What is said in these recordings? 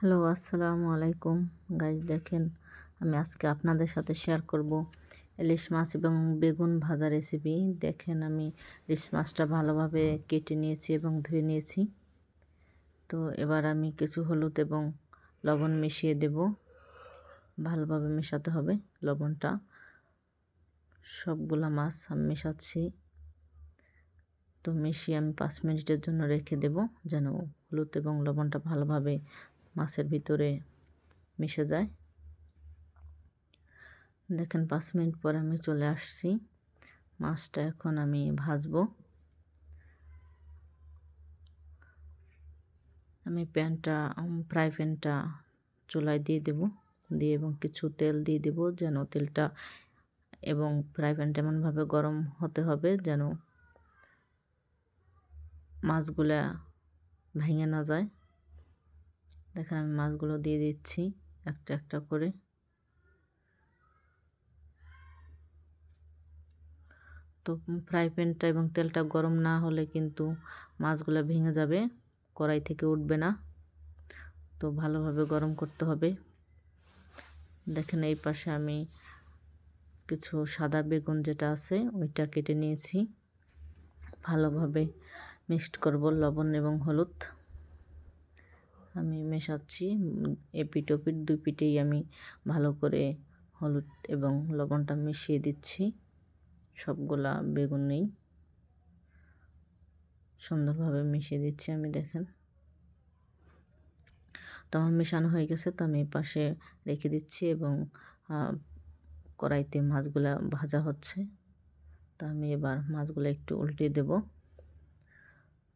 Hello, আসসালামু আলাইকুম guys. দেখেন, আমি আজকে আপনাদের সাথে শেয়ার করব ইলিশ মাছ এবং বেগুন ভাজা রেসিপি। দেখেন, আমি ইলিশ মাছটা ভালোভাবে কেটে নিয়েছি এবং ধুয়ে নিয়েছি। তো এবার আমি কিছু হলুদ এবং লবণ মিশিয়ে দেব। ভালোভাবে মেশাতে হবে লবণটা। সবগুলা মাছ আমি মেশাচ্ছি। তো মিশিয়ে আমি 5 মিনিটের জন্য রেখে দেব, যেন হলুদ এবং লবণটা ভালোভাবে মাছের ভিতরে মিশে যায়। দেখেন, 5 মিনিট পর আমি চলে আসছি। মাছটা এখন আমি ভাজবো। আমি ফ্রাই প্যানটা চুলায় দিয়ে দেব, এবং কিছু তেল দিয়ে দেব, যেন তেলটা এবং ফ্রাই প্যানটা এমনভাবে গরম হতে হবে যেন মাছগুলা ভেঙে না যায়। দেখেন, আমি মাছগুলো দিয়ে দিচ্ছি একটা একটা করে। তো ফ্রাই প্যানটা এবং তেলটা গরম না হলে কিন্তু মাছগুলো ভেঙে যাবে, কড়াই থেকে উঠবে না। তো ভালোভাবে গরম করতে হবে। দেখেন, এই পাশে আমি কিছু সাদা বেগুন যেটা আছে ওইটা কেটে নিয়েছি। ভালোভাবে মিক্সড করব লবণ এবং হলুদ। আমি মেশাচ্ছি এপিঠ ওপিঠ দুই পিঠেই আমি ভালো করে হলুদ এবং লবণটা মিশিয়ে দিচ্ছি। সবগুলা বেগুনেই সুন্দরভাবে মিশিয়ে দিচ্ছি আমি। দেখেন, তো আমার মেশানো হয়ে গেছে। তো আমি পাশে রেখে দিচ্ছি এবং কড়াইতে মাছগুলা ভাজা হচ্ছে। তো আমি এবার মাছগুলো একটু উল্টে দেব।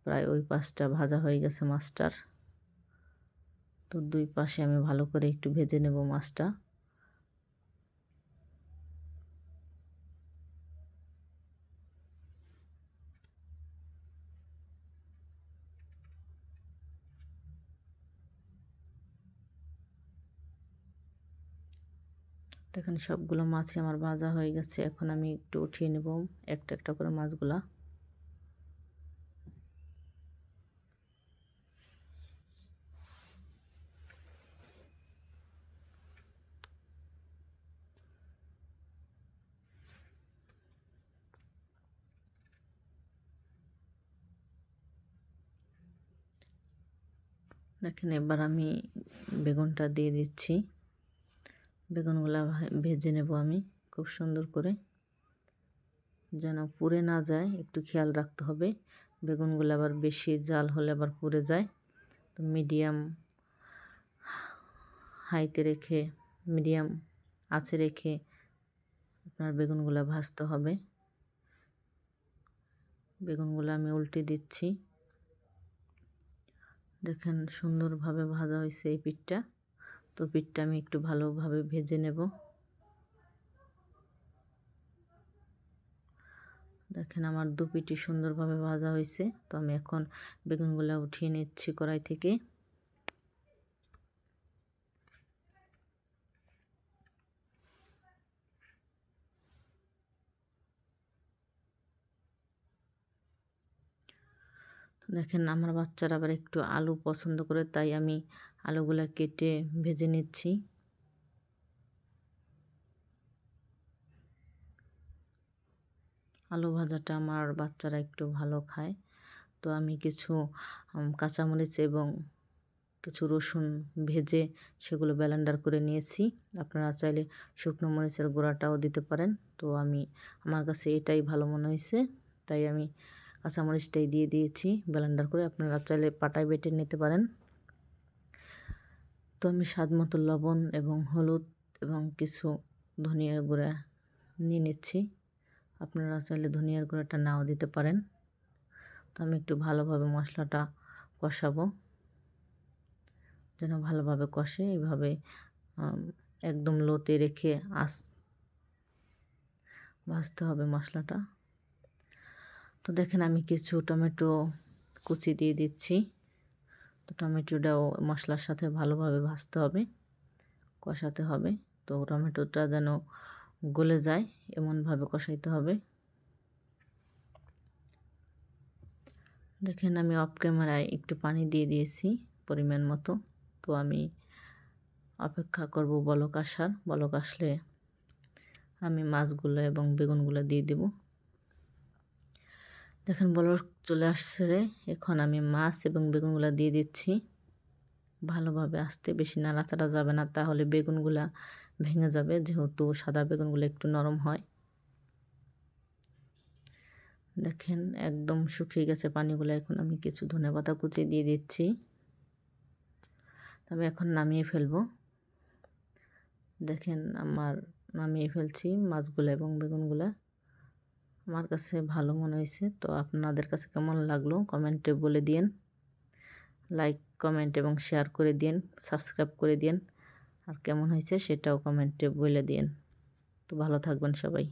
প্রায় ওই পাশটা ভাজা হয়ে গেছে মাছটার। তো দুই পাশে আমি ভালো করে একটু ভেজে নেব মাছটা। দেখেন, সবগুলো মাছই আমার ভাজা হয়ে গেছে। এখন আমি একটু উঠিয়ে নেব একটা একটা করে মাছগুলা। দেখেন, এবার আমি বেগুনটা দিয়ে দিচ্ছি। বেগুনগুলা ভেজে নেব আমি খুব সুন্দর করে, যেন পুড়ে না যায়। একটু খেয়াল রাখতে হবে। বেগুনগুলো আবার বেশি জাল হলে আবার পুড়ে যায়। তো মিডিয়াম আঁচে রেখে আপনার বেগুনগুলো ভাজতে হবে। বেগুনগুলো আমি উল্টে দিচ্ছি। দেখেন, সুন্দরভাবে ভাজা হয়েছে এই পিঠটা। তো পিঠটা আমি একটু ভালোভাবে ভেজে নেব। দেখেন, আমার দু পিঠই সুন্দরভাবে ভাজা হয়েছে। তো আমি এখন বেগুনগুলো উঠিয়ে নিচ্ছি কড়াই থেকে। দেখেন, আমার বাচ্চারা আবার একটু আলু পছন্দ করে, তাই আমি আলুগুলা কেটে ভেজে নিচ্ছি। আলু ভাজাটা আমার বাচ্চারা একটু ভালো খায়। তো আমি কিছু কাঁচামরিচ এবং কিছু রসুন ভেজে সেগুলো ব্লেন্ডার করে নিয়েছি। আপনারা চাইলে শুকনো মরিচের গুঁড়াটাও দিতে পারেন। তো আমার কাছে এটাই ভালো মনে হয়েছে, তাই আমি কাঁচামরিচটাই দিয়ে দিয়েছি ব্লেন্ডার করে। আপনারা চাইলে পাটায় বেটে নিতে পারেন। তো আমি স্বাদ মতো লবণ এবং হলুদ এবং কিছু ধনিয়ার গুঁড়া নিয়ে নিচ্ছি। আপনারা চাইলে ধনিয়ার গুঁড়াটা নাও দিতে পারেন। তো আমি একটু ভালোভাবে মশলাটা কষাবো, যেন ভালোভাবে কষে। এইভাবে একদম লোতে রেখে ভাজতে হবে মশলাটা। তো দেখেন, আমি কিছু টমেটো কুচি দিয়ে দিচ্ছি। তো টমেটোটাও মশলার সাথে ভালোভাবে ভাজতে হবে, কষাতে হবে। তো টমেটোটা যেন গলে যায় এমনভাবে কষাইতে হবে। দেখেন, আমি অফ ক্যামেরায় একটু পানি দিয়ে দিয়েছি পরিমাণ মতো। তো আমি অপেক্ষা করব বলক আসার। বলক আসলে আমি মাছগুলো এবং বেগুনগুলো দিয়ে দেব। দেখেন বলক চলে আসছে। এখন আমি মাছ এবং বেগুনগুলো দিয়ে দিচ্ছি। ভালোভাবে আস্তে, বেশি নাড়াচাড়া যাবে না, তাহলে বেগুনগুলা ভেঙে যাবে, যেহেতু সাদা বেগুনগুলো একটু নরম হয়। দেখেন একদম শুকিয়ে গেছে পানিগুলো। এখন আমি কিছু ধনেপাতা কুচি দিয়ে দিচ্ছি। তবে এখন নামিয়ে ফেলবো। দেখেন আমার নামিয়ে ফেলছি মাছগুলো এবং বেগুনগুলো। আমার কাছে ভালো মনে হয়েছে। তো আপনাদের কাছে কেমন লাগলো কমেন্টে বলে দিন। লাইক, কমেন্ট এবং শেয়ার করে দিন, সাবস্ক্রাইব করে দিন। আর কেমন হয়েছে সেটাও কমেন্টে বলে দিন। তো ভালো থাকবেন সবাই।